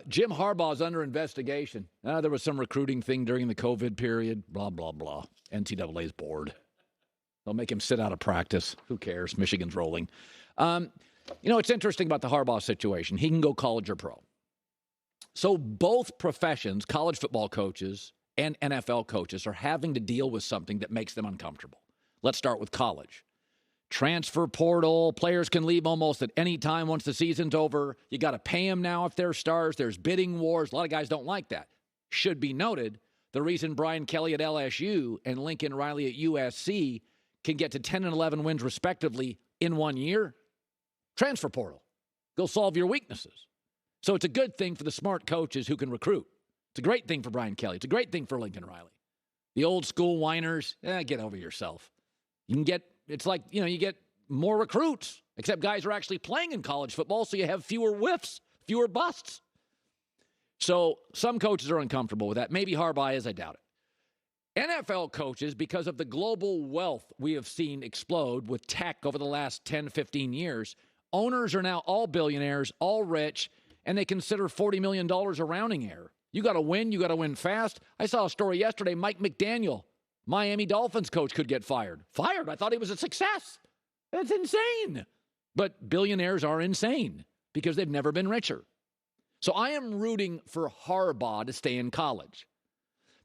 Jim Harbaugh is under investigation. There was some recruiting thing during the COVID period. Blah, blah, blah. NCAA's bored. They'll make him sit out of practice. Who cares? Michigan's rolling. It's interesting about the Harbaugh situation. He can go college or pro. So both professions, college football coaches and NFL coaches, are having to deal with something that makes them uncomfortable. Let's start with college. Transfer portal, players can leave almost at any time once the season's over. You got to pay them now if they're stars. There's bidding wars. A lot of guys don't like that. Should be noted, the reason Brian Kelly at LSU and Lincoln Riley at USC can get to 10 and 11 wins respectively in 1 year, transfer portal. Go solve your weaknesses. So it's a good thing for the smart coaches who can recruit. It's a great thing for Brian Kelly. It's a great thing for Lincoln Riley. The old school whiners, get over yourself. You get more recruits, except guys are actually playing in college football, so you have fewer whiffs, fewer busts. So some coaches are uncomfortable with that. Maybe Harbaugh is, I doubt it. NFL coaches, because of the global wealth we have seen explode with tech over the last 10, 15 years, owners are now all billionaires, all rich, and they consider $40 million a rounding error. You got to win fast. I saw a story yesterday, Mike McDaniel, Miami Dolphins coach, could get fired. Fired? I thought he was a success. That's insane. But billionaires are insane because they've never been richer. So I am rooting for Harbaugh to stay in college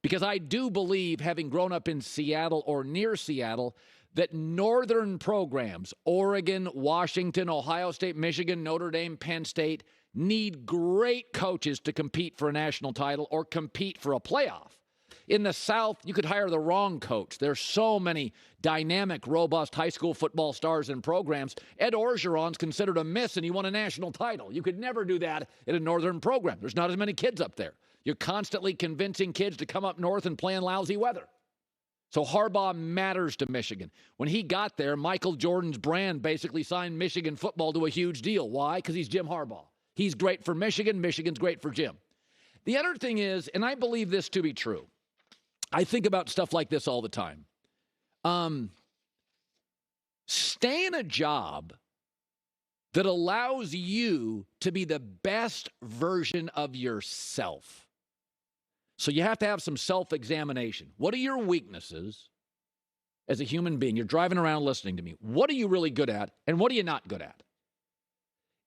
because I do believe, having grown up in Seattle or near Seattle, that northern programs, Oregon, Washington, Ohio State, Michigan, Notre Dame, Penn State, need great coaches to compete for a national title or compete for a playoff. In the South, you could hire the wrong coach. There's so many dynamic, robust high school football stars and programs. Ed Orgeron's considered a miss, and he won a national title. You could never do that in a northern program. There's not as many kids up there. You're constantly convincing kids to come up north and play in lousy weather. So Harbaugh matters to Michigan. When he got there, Michael Jordan's brand basically signed Michigan football to a huge deal. Why? Because he's Jim Harbaugh. He's great for Michigan. Michigan's great for Jim. The other thing is, and I believe this to be true, I think about stuff like this all the time. Stay in a job that allows you to be the best version of yourself. So you have to have some self-examination. What are your weaknesses as a human being? You're driving around listening to me. What are you really good at, and what are you not good at?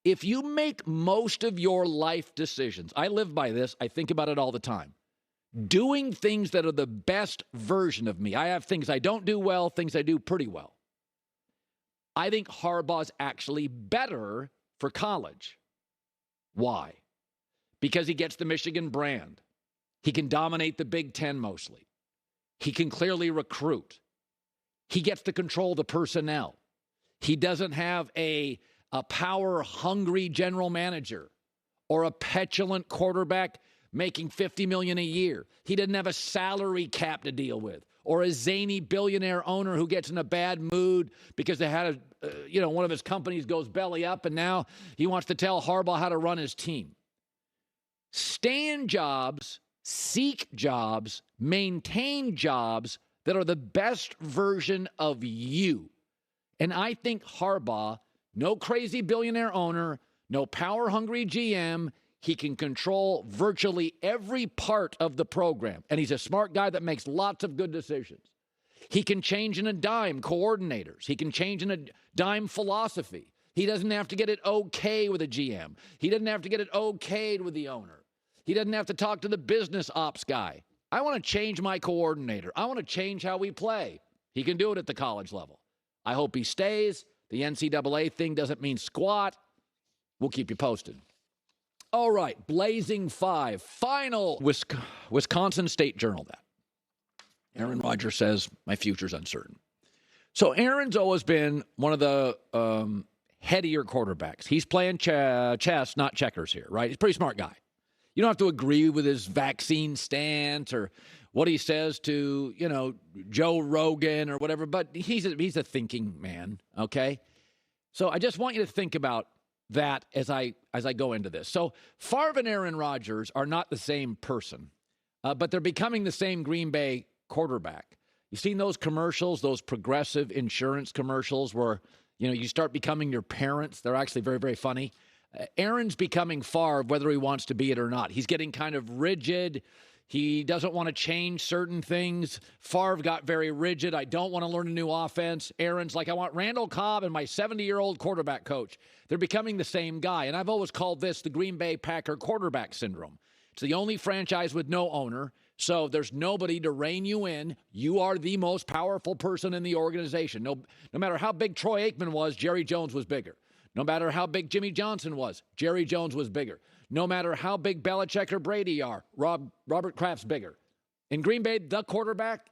If you make most of your life decisions, I live by this, I think about it all the time, doing things that are the best version of me. I have things I don't do well, things I do pretty well. I think Harbaugh's actually better for college. Why? Because he gets the Michigan brand. He can dominate the Big Ten mostly. He can clearly recruit. He gets to control the personnel. He doesn't have a power-hungry general manager or a petulant quarterback making $50 million a year. He doesn't have a salary cap to deal with or a zany billionaire owner who gets in a bad mood because they had one of his companies goes belly up and now he wants to tell Harbaugh how to run his team. Stay in jobs, seek jobs, maintain jobs that are the best version of you. And I think Harbaugh, no crazy billionaire owner, no power-hungry GM, he can control virtually every part of the program. And he's a smart guy that makes lots of good decisions. He can change in a dime coordinators. He can change in a dime philosophy. He doesn't have to get it okay with a GM. He doesn't have to get it okayed with the owner. He doesn't have to talk to the business ops guy. I want to change my coordinator. I want to change how we play. He can do it at the college level. I hope he stays. The NCAA thing doesn't mean squat. We'll keep you posted. All right, Blazing 5, final Wisconsin State Journal that. Aaron Rodgers says, my future's uncertain. So Aaron's always been one of the headier quarterbacks. He's playing chess, not checkers here, right? He's a pretty smart guy. You don't have to agree with his vaccine stance or what he says to, Joe Rogan or whatever, but he's a thinking man, okay? So I just want you to think about that as I go into this. So Favre and Aaron Rodgers are not the same person, but they're becoming the same Green Bay quarterback. You've seen those commercials, those Progressive insurance commercials where, you start becoming your parents. They're actually very, very funny. Aaron's becoming Favre, whether he wants to be it or not. He's getting kind of rigid. He doesn't want to change certain things. Favre got very rigid. I don't want to learn a new offense. Aaron's like, I want Randall Cobb and my 70-year-old quarterback coach. They're becoming the same guy. And I've always called this the Green Bay Packer quarterback syndrome. It's the only franchise with no owner. So there's nobody to rein you in. You are the most powerful person in the organization. No matter how big Troy Aikman was, Jerry Jones was bigger. No matter how big Jimmy Johnson was, Jerry Jones was bigger. No matter how big Belichick or Brady are, Robert Kraft's bigger. In Green Bay, the quarterback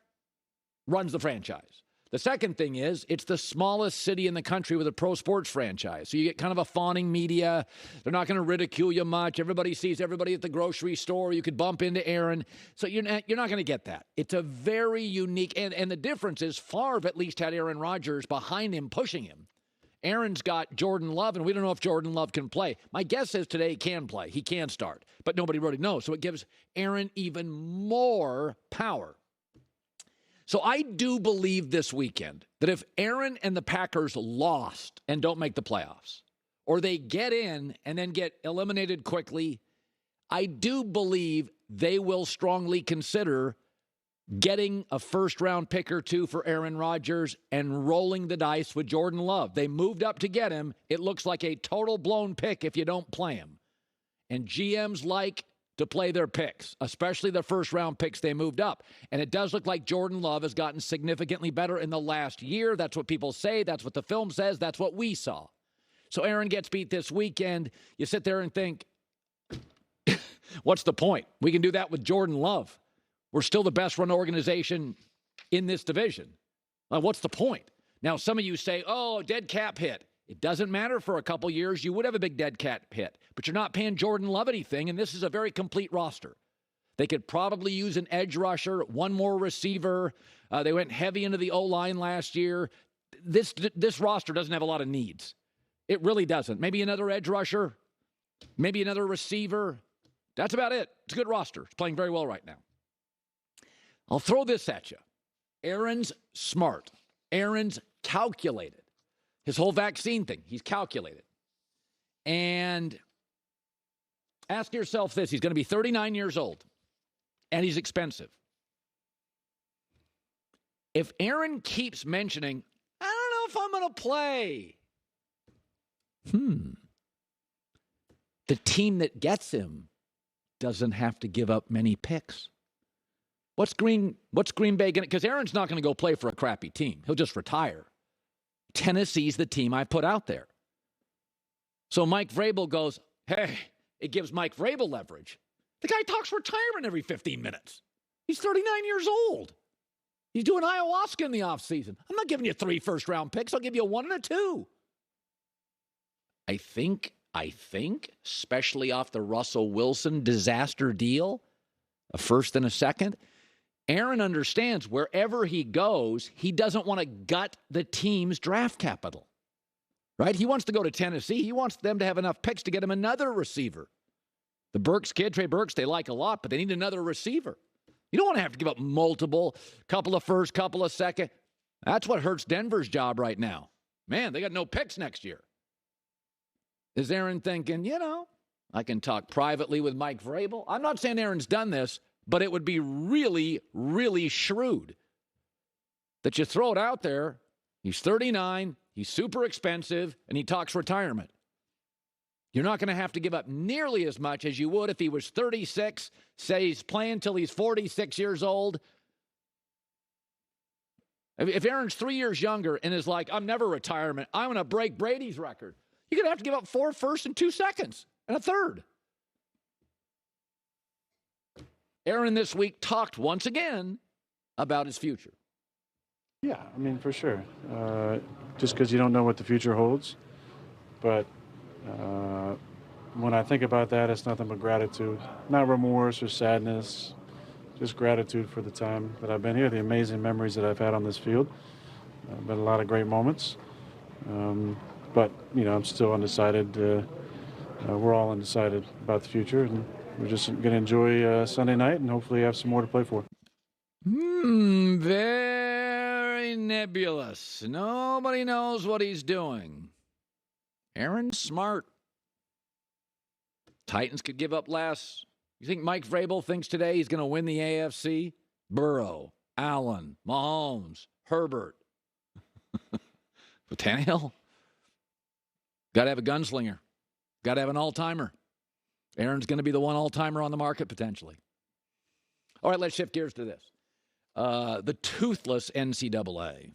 runs the franchise. The second thing is, it's the smallest city in the country with a pro sports franchise. So you get kind of a fawning media. They're not going to ridicule you much. Everybody sees everybody at the grocery store. You could bump into Aaron. So you're not going to get that. It's a very unique, and the difference is Favre at least had Aaron Rodgers behind him, pushing him. Aaron's got Jordan Love, and we don't know if Jordan Love can play. My guess is today he can play. He can start, but nobody really knows. So it gives Aaron even more power. So I do believe this weekend that if Aaron and the Packers lost and don't make the playoffs, or they get in and then get eliminated quickly, I do believe they will strongly consider getting a first-round pick or two for Aaron Rodgers and rolling the dice with Jordan Love. They moved up to get him. It looks like a total blown pick if you don't play him. And GMs like to play their picks, especially the first-round picks they moved up. And it does look like Jordan Love has gotten significantly better in the last year. That's what people say. That's what the film says. That's what we saw. So Aaron gets beat this weekend. You sit there and think, what's the point? We can do that with Jordan Love. We're still the best-run organization in this division. What's the point? Now, some of you say, oh, dead cap hit. It doesn't matter for a couple years. You would have a big dead cap hit, but you're not paying Jordan Love anything, and this is a very complete roster. They could probably use an edge rusher, one more receiver. They went heavy into the O-line last year. This roster doesn't have a lot of needs. It really doesn't. Maybe another edge rusher, maybe another receiver. That's about it. It's a good roster. It's playing very well right now. I'll throw this at you. Aaron's smart. Aaron's calculated. His whole vaccine thing, he's calculated. And ask yourself this. He's going to be 39 years old, and he's expensive. If Aaron keeps mentioning, I don't know if I'm going to play. The team that gets him doesn't have to give up many picks. What's Green Bay going to, because Aaron's not going to go play for a crappy team. He'll just retire. Tennessee's the team I put out there. So Mike Vrabel goes, hey, it gives Mike Vrabel leverage. The guy talks retirement every 15 minutes. He's 39 years old. He's doing ayahuasca in the offseason. I'm not giving you 3 first-round picks. I'll give you a 1 and a 2. I think, especially off the Russell Wilson disaster deal, a first and a second, Aaron understands wherever he goes, he doesn't want to gut the team's draft capital, right? He wants to go to Tennessee. He wants them to have enough picks to get him another receiver. The Burks kid, Trey Burks, they like a lot, but they need another receiver. You don't want to have to give up multiple, couple of first, couple of second. That's what hurts Denver's job right now. Man, they got no picks next year. Is Aaron thinking, I can talk privately with Mike Vrabel? I'm not saying Aaron's done this, but it would be really, really shrewd that you throw it out there. He's 39, he's super expensive, and he talks retirement. You're not going to have to give up nearly as much as you would if he was 36, say he's playing till he's 46 years old. If Aaron's 3 years younger and is like, I'm never retirement, I'm going to break Brady's record, you're going to have to give up 4 firsts and 2 seconds and a third. Aaron this week talked once again about his future. Yeah, for sure. Just because you don't know what the future holds. But when I think about that, it's nothing but gratitude. Not remorse or sadness, just gratitude for the time that I've been here, the amazing memories that I've had on this field. Been a lot of great moments. But, I'm still undecided. We're all undecided about the future, and we're just going to enjoy Sunday night and hopefully have some more to play for. Very nebulous. Nobody knows what he's doing. Aaron's smart. Titans could give up less. You think Mike Vrabel thinks today he's going to win the AFC? Burrow, Allen, Mahomes, Herbert. But Tannehill? Got to have a gunslinger. Got to have an all-timer. Aaron's going to be the one all-timer on the market potentially. All right, let's shift gears to this. The toothless NCAA.